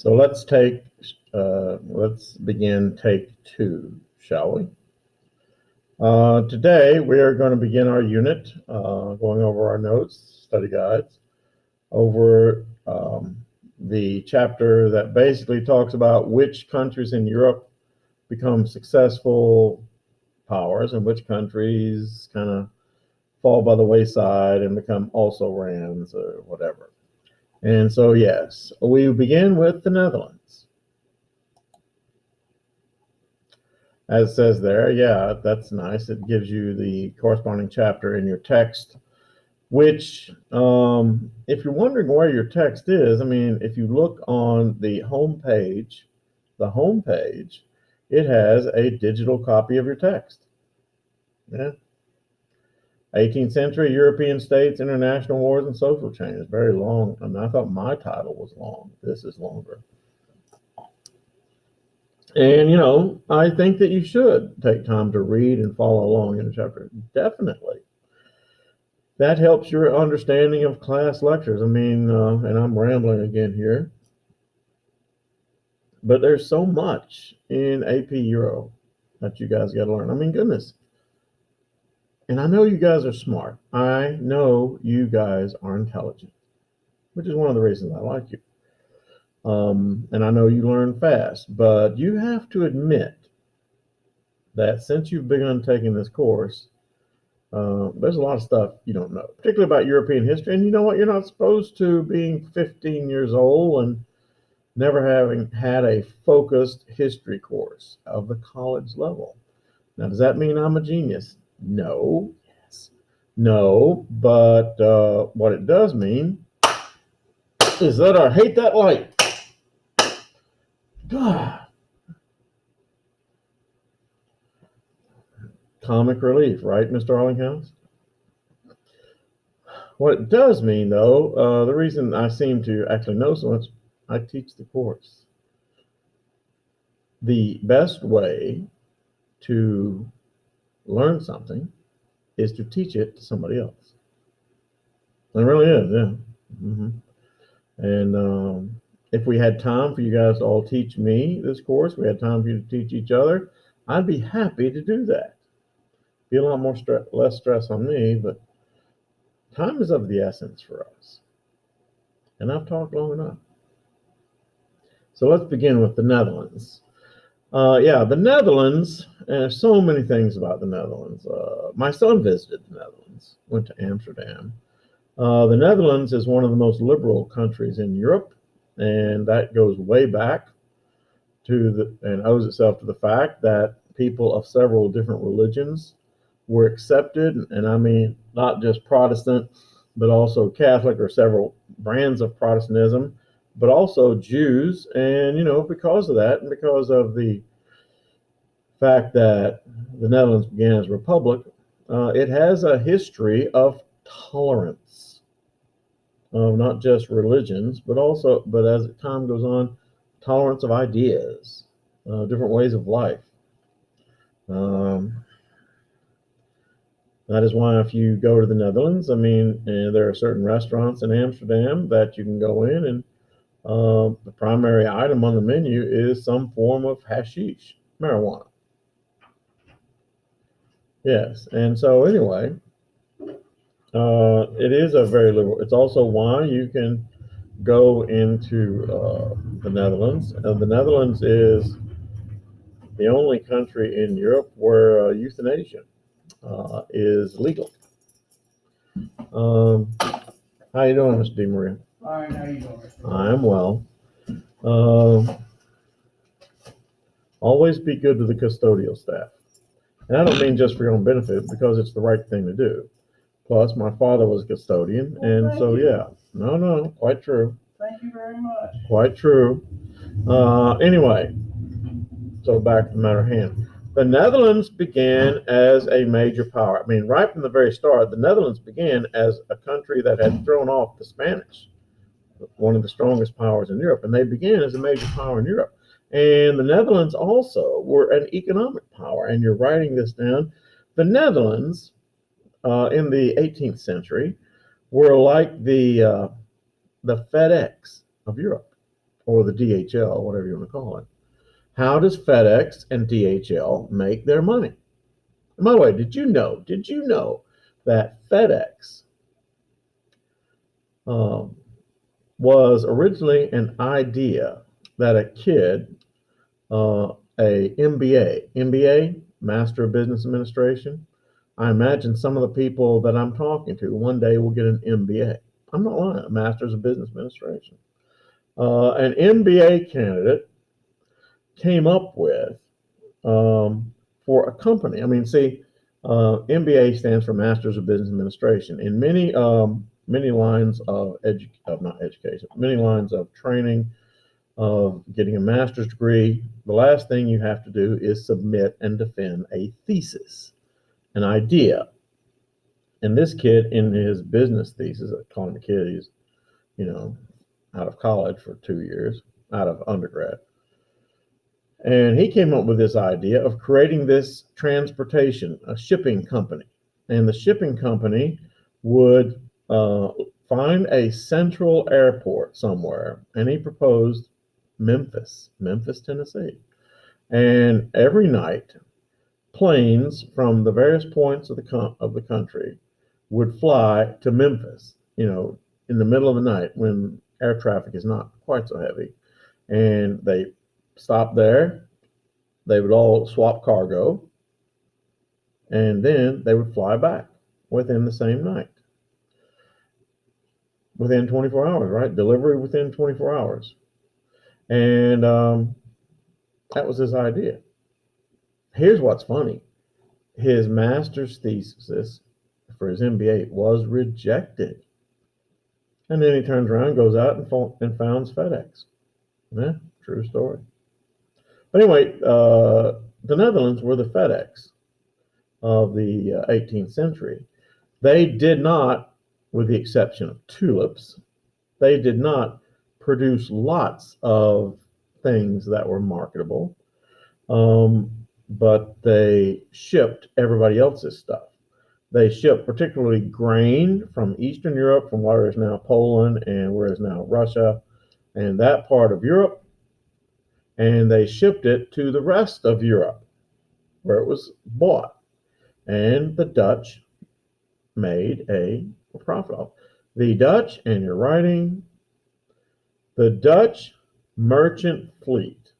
So let's begin take 2, shall we? Today we are going to begin our unit, going over our notes, study guides, over the chapter that basically talks about which countries in Europe become successful powers and which countries kind of fall by the wayside and become also rans or whatever. And so, yes, we begin with the Netherlands. As it says there, yeah, that's nice. It gives you the corresponding chapter in your text, which, if you're wondering where your text is, I mean, if you look on the home page, it has a digital copy of your text. Yeah. 18th century European states, international wars, and social change. Very long. I mean, I thought my title was long. This is longer. And, I think that you should take time to read and follow along in the chapter. Definitely. That helps your understanding of class lectures. I mean, and I'm rambling again here, but there's so much in AP Euro that you guys got to learn. I mean, goodness. And I know you guys are smart. I know you guys are intelligent, which is one of the reasons I like you. And I know you learn fast, but you have to admit that since you've begun taking this course, there's a lot of stuff you don't know, particularly about European history. And you know what? You're not supposed to, being 15 years old and never having had a focused history course of the college level. Now, does that mean I'm a genius? No. Yes. No, but what it does mean is that I hate that light. Comic relief, right, Mr. Arlinghouse? What it does mean, though, the reason I seem to actually know so much, I teach the course. The best way to learn something is to teach it to somebody else. It really is, yeah. Mm-hmm. And if we had time for you guys to all teach me this course, we had time for you to teach each other, I'd be happy to do that. Be a lot more less stress on me, but time is of the essence for us. And I've talked long enough. So let's begin with the Netherlands. The Netherlands, and there's so many things about the Netherlands. My son visited the Netherlands, went to Amsterdam. The Netherlands is one of the most liberal countries in Europe, and that goes way back and owes itself to the fact that people of several different religions were accepted, and I mean not just Protestant, but also Catholic or several brands of Protestantism, but also Jews. And, because of that, and because of the fact that the Netherlands began as a republic, it has a history of tolerance of not just religions, but as time goes on, tolerance of ideas, different ways of life. That is why if you go to the Netherlands, I mean, there are certain restaurants in Amsterdam that you can go in, and the primary item on the menu is some form of hashish, marijuana. Yes, and so anyway, it is a very liberal. It's also why you can go into the Netherlands. The Netherlands is the only country in Europe where euthanasia is legal. How you doing, Mr. DeMaria? Fine, how you doing? I am well. Always be good to the custodial staff. And I don't mean just for your own benefit, because it's the right thing to do. Plus, my father was a custodian, and so, yeah. No, quite true. Thank you very much. Quite true. Anyway, so back to the matter at hand. The Netherlands began as a major power. I mean, right from the very start, the Netherlands began as a country that had thrown off the Spanish, one of the strongest powers in Europe, and they began as a major power in Europe. And the Netherlands also were an economic power, and you're writing this down. The Netherlands, in the 18th century, were like the Fedex of Europe. or the DHL, whatever you want to call it. How does FedEx and DHL make their money? And by the way, did you know that FedEx um, was originally an idea that a kid, a MBA, Master of Business Administration. I imagine some of the people that I'm talking to one day will get an MBA. I'm not lying, a Master's of Business Administration. An MBA candidate came up with for a company. I mean, see, MBA stands for Masters of Business Administration. In many lines of not education, many lines of training, of getting a master's degree, the last thing you have to do is submit and defend a thesis, an idea. And this kid, in his business thesis, I call him a kid, he's, you know, out of college for 2 years, out of undergrad. And he came up with this idea of creating this transportation, a shipping company. And the shipping company would find a central airport somewhere. And he proposed Memphis, Tennessee. And every night, planes from the various points of the country would fly to Memphis, in the middle of the night when air traffic is not quite so heavy. And they stopped there. They would all swap cargo, and then they would fly back within the same night, within 24 hours, right? Delivery within 24 hours. And that was his idea. Here's what's funny. His master's thesis for his MBA was rejected. And then he turns around, goes out and founds FedEx. Yeah, true story. But anyway, the Netherlands were the FedEx of the 18th century. They did not, with the exception of tulips, they did not produce lots of things that were marketable, but they shipped everybody else's stuff. They shipped particularly grain from Eastern Europe, from where is now Poland and where is now Russia, and that part of Europe, and they shipped it to the rest of Europe, where it was bought. And the Dutch made a profit off. The Dutch, and you're writing, the Dutch merchant fleet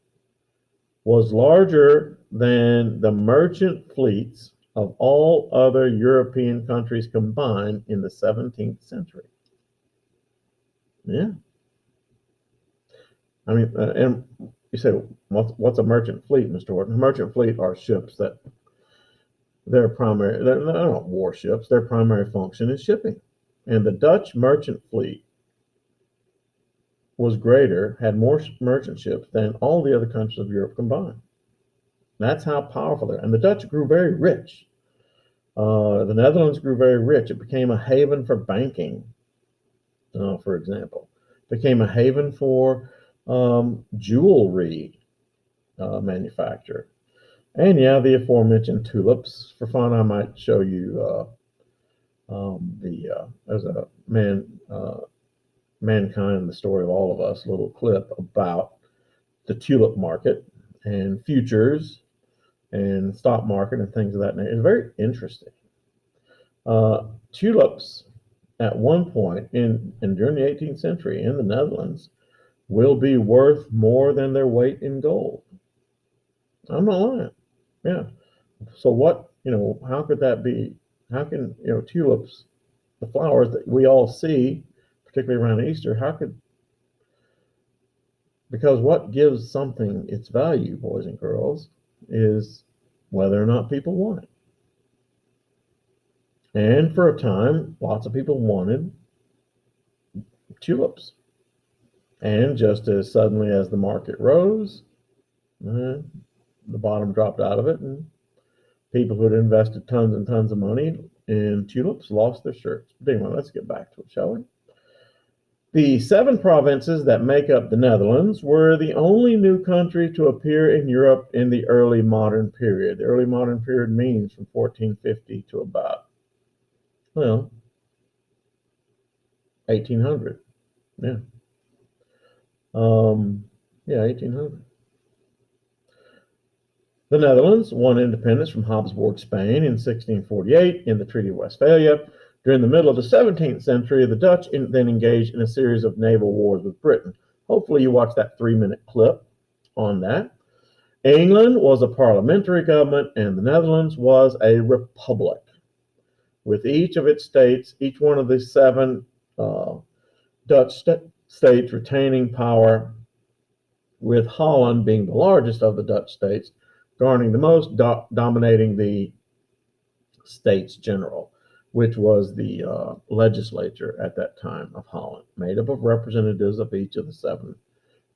was larger than the merchant fleets of all other European countries combined in the 17th century. Yeah. I mean, and you say, what's a merchant fleet, Mr. Horton? A merchant fleet are ships that they're not warships, their primary function is shipping. And the Dutch merchant fleet had more merchant ships than all the other countries of Europe combined. That's how powerful they are. And the Dutch grew very rich. The Netherlands grew very rich. It became a haven for banking, for example. It became a haven for jewelry manufacture. And yeah, the aforementioned tulips. For fun, I might show you there's a mankind, the story of all of us, little clip about the tulip market and futures and stock market and things of that nature. It's very interesting. Tulips at one point and during the 18th century in the Netherlands will be worth more than their weight in gold. I'm not lying. Yeah. So how could that be? How can, tulips, the flowers that we all see, particularly around Easter, because what gives something its value, boys and girls, is whether or not people want it. And for a time, lots of people wanted tulips. And just as suddenly as the market rose, the bottom dropped out of it, and people who had invested tons and tons of money in tulips lost their shirts. But anyway, let's get back to it, shall we? The 7 provinces that make up the Netherlands were the only new country to appear in Europe in the early modern period. The early modern period means from 1450 to about, 1800. Yeah. Yeah, 1800. The Netherlands won independence from Habsburg Spain in 1648 in the Treaty of Westphalia. During the middle of the 17th century, the Dutch then engaged in a series of naval wars with Britain. Hopefully, you watched that 3-minute clip on that. England was a parliamentary government, and the Netherlands was a republic, with each of its states, each one of the 7 Dutch states retaining power, with Holland being the largest of the Dutch states, garnering the most, dominating the States General, which was the legislature at that time of Holland, made up of representatives of each of the 7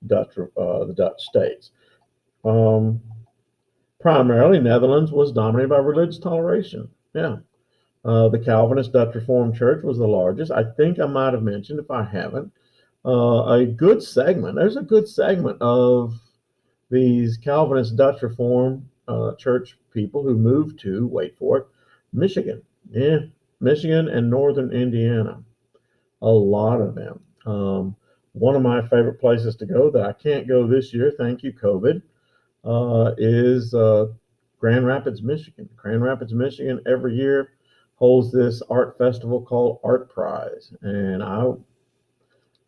the Dutch states. Primarily, Netherlands was dominated by religious toleration. Yeah. The Calvinist Dutch Reformed Church was the largest. I think I might have mentioned, if I haven't, a good segment. There's a good segment of these Calvinist Dutch Reformed church people who moved to, wait for it, Michigan. Yeah, Michigan and northern Indiana. A lot of them. One of my favorite places to go that I can't go this year, thank you, COVID, is Grand Rapids, Michigan. Grand Rapids, Michigan, every year holds this art festival called Art Prize, and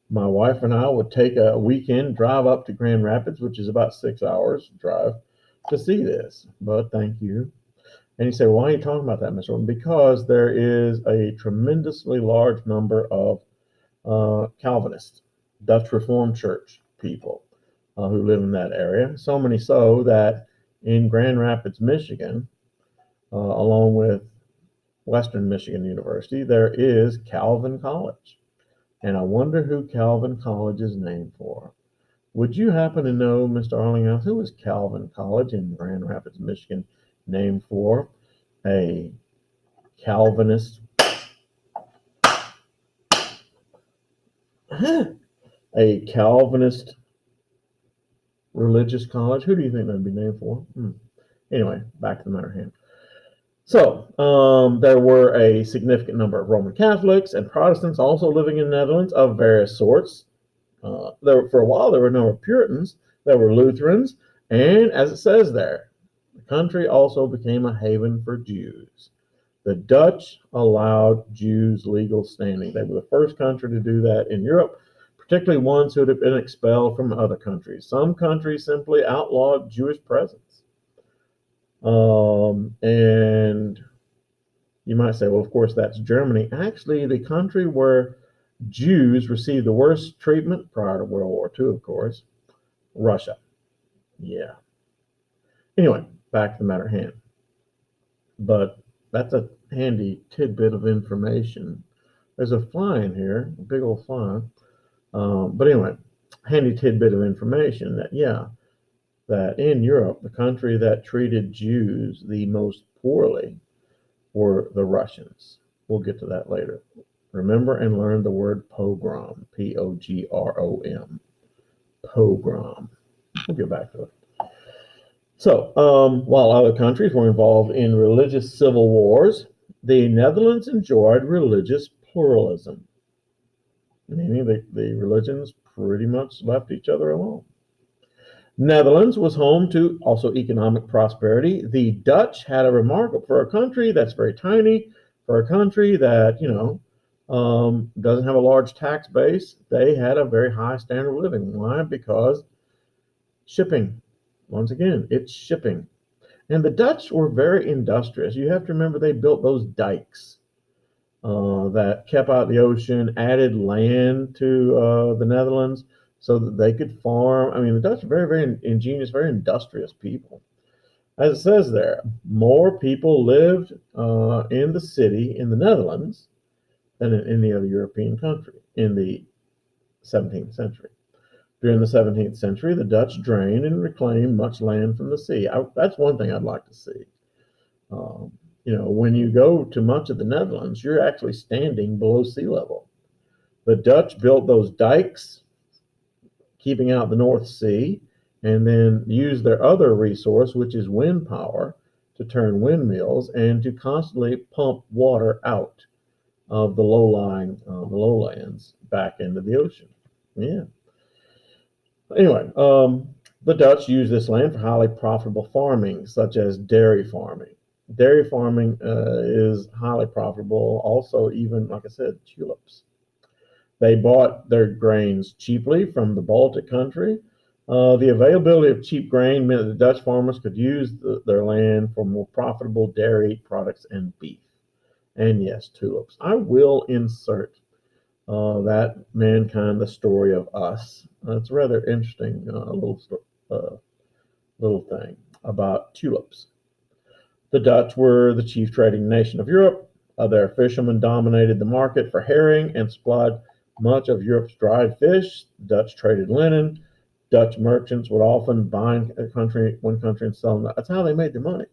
my wife and I would take a weekend drive up to Grand Rapids, which is about 6 hours drive, to see this. But thank you. And you say, well, why are you talking about that, Mr. Orton? Because there is a tremendously large number of Calvinist, Dutch Reformed Church people who live in that area. So many so that in Grand Rapids, Michigan, along with Western Michigan University, there is Calvin College. And I wonder who Calvin College is named for. Would you happen to know, Mr. Arlinghouse, who is Calvin College in Grand Rapids, Michigan, named for? A Calvinist, a Calvinist religious college. Who do you think that'd be named for? Anyway, back to the matter at hand. So there were a significant number of Roman Catholics and Protestants also living in the Netherlands of various sorts. For a while, there were a number of Puritans, there were Lutherans, and as it says there, the country also became a haven for Jews. The Dutch allowed Jews legal standing. They were the first country to do that in Europe, particularly ones who had been expelled from other countries. Some countries simply outlawed Jewish presence. And you might say, well, of course, that's Germany. Actually, the country where Jews received the worst treatment prior to World War II, of course, Russia. Yeah. Anyway, back to the matter at hand. But that's a handy tidbit of information. There's a fly in here, a big old fly. But anyway, handy tidbit of information that, yeah, that in Europe, the country that treated Jews the most poorly were the Russians. We'll get to that later. Remember and learn the word pogrom, Pogrom, pogrom. We'll get back to it. So, while other countries were involved in religious civil wars, the Netherlands enjoyed religious pluralism, meaning the religions pretty much left each other alone. Netherlands was home to also economic prosperity. The Dutch had a remarkable, for a country that's very tiny, for a country that, doesn't have a large tax base, they had a very high standard of living. Why? Because shipping. Once again, it's shipping. And the Dutch were very industrious. You have to remember they built those dikes that kept out the ocean, added land to the Netherlands so that they could farm. I mean, the Dutch are very, very ingenious, very industrious people. As it says there, more people lived in the city in the Netherlands than in any other European country in the 17th century. During the 17th century, the Dutch drained and reclaimed much land from the sea. That's one thing I'd like to see. When you go to much of the Netherlands, you're actually standing below sea level. The Dutch built those dikes, keeping out the North Sea, and then used their other resource, which is wind power, to turn windmills and to constantly pump water out of the lowlands back into the ocean. Yeah. Anyway, the Dutch used this land for highly profitable farming, such as dairy farming. Dairy farming is highly profitable. Also, even like I said, tulips. They bought their grains cheaply from the Baltic country. The availability of cheap grain meant that the Dutch farmers could use their land for more profitable dairy products and beef. And yes, tulips. I will insert that mankind, the story of us. It's a rather interesting uh, little thing about tulips. The Dutch were the chief trading nation of Europe. Their fishermen dominated the market for herring and supplied much of Europe's dried fish. The Dutch traded linen. Dutch merchants would often buy one country and sell them. That's how they made their money.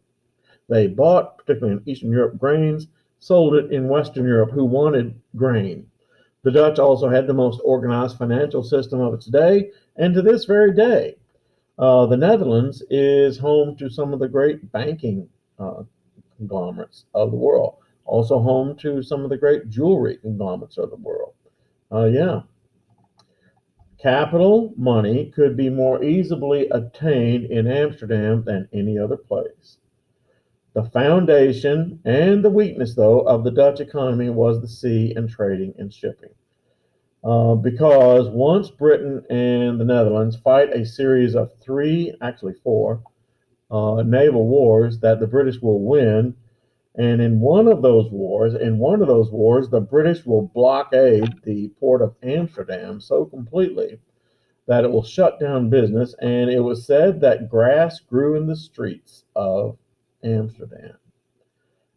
They bought, particularly in Eastern Europe, grains, sold it in Western Europe, who wanted grain. The Dutch also had the most organized financial system of its day, and to this very day, the Netherlands is home to some of the great banking uh, conglomerates of the world, also home to some of the great jewelry conglomerates of the world. Yeah, capital money could be more easily attained in Amsterdam than any other place. The foundation and the weakness, though, of the Dutch economy was the sea and trading and shipping. Because once Britain and the Netherlands fight a series of three, actually four, naval wars that the British will win, and in one of those wars, the British will blockade the port of Amsterdam so completely that it will shut down business. And it was said that grass grew in the streets of Amsterdam.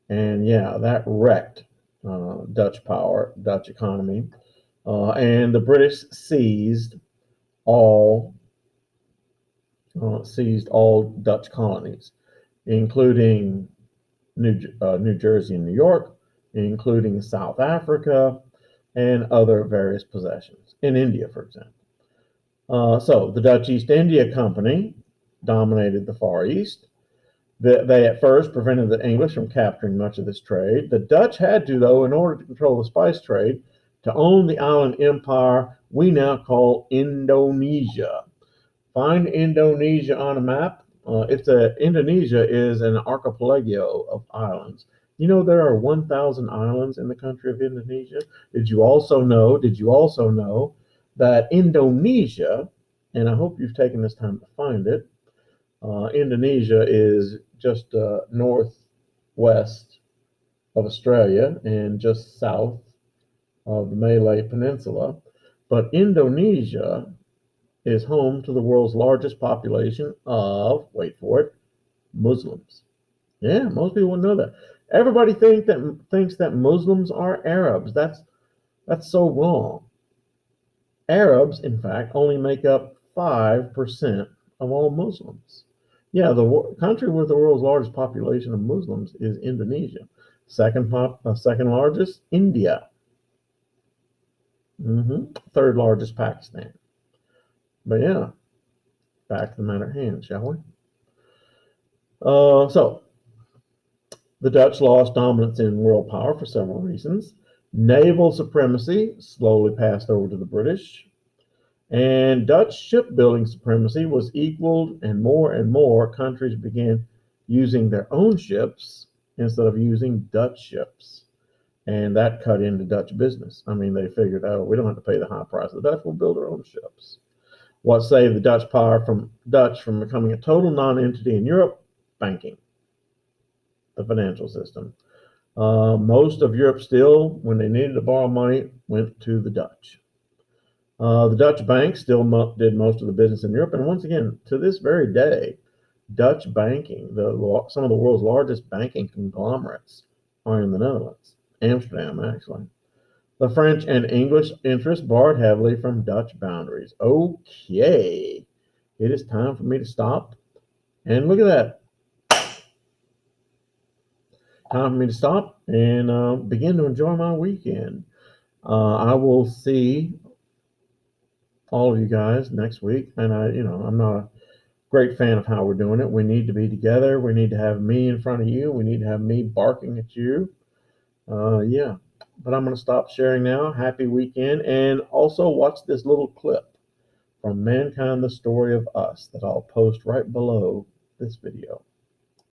And yeah, that wrecked Dutch economy. And the British all seized all Dutch colonies, including New Jersey and New York, including South Africa and other various possessions in India, for example. So the Dutch East India Company dominated the Far East. They at first prevented the English from capturing much of this trade. The Dutch had to, though, in order to control the spice trade, to own the island empire we now call Indonesia. Find Indonesia on a map. Indonesia is an archipelago of islands. You know there are 1,000 islands in the country of Indonesia. Did you also know that Indonesia, and I hope you've taken this time to find it, Indonesia is just northwest of Australia and just south of the Malay Peninsula. But Indonesia is home to the world's largest population of, wait for it, Muslims. Yeah, most people wouldn't know that. Everybody thinks that Muslims are Arabs. That's so wrong. Arabs, in fact, only make up 5% of all Muslims. Yeah, the country with the world's largest population of Muslims is Indonesia. Second largest, India. Third largest, Pakistan. But yeah, back to the matter at hand, shall we? So the Dutch lost dominance in world power for several reasons. Naval supremacy slowly passed over to the British, and Dutch shipbuilding supremacy was equaled, and more countries began using their own ships instead of using Dutch ships. And that cut into Dutch business. I mean, they figured, oh, we don't have to pay the high price of the Dutch, we'll build our own ships. What saved the Dutch from becoming a total non-entity in Europe? Banking, the financial system. Most of Europe still, when they needed to borrow money, went to the Dutch. The Dutch banks still did most of the business in Europe, and once again, to this very day, Dutch banking, some of the world's largest banking conglomerates, are in the Netherlands, Amsterdam, actually. The French and English interests borrowed heavily from Dutch boundaries. Okay, it is time for me to stop. And look at that. Time for me to stop and begin to enjoy my weekend. I will see all of you guys next week. And I'm not a great fan of how we're doing it. We need to be together. We need to have me in front of you. We need to have me barking at you. Yeah, but I'm going to stop sharing now. Happy weekend. And also watch this little clip From Mankind, the Story of Us, that I'll post right below this video.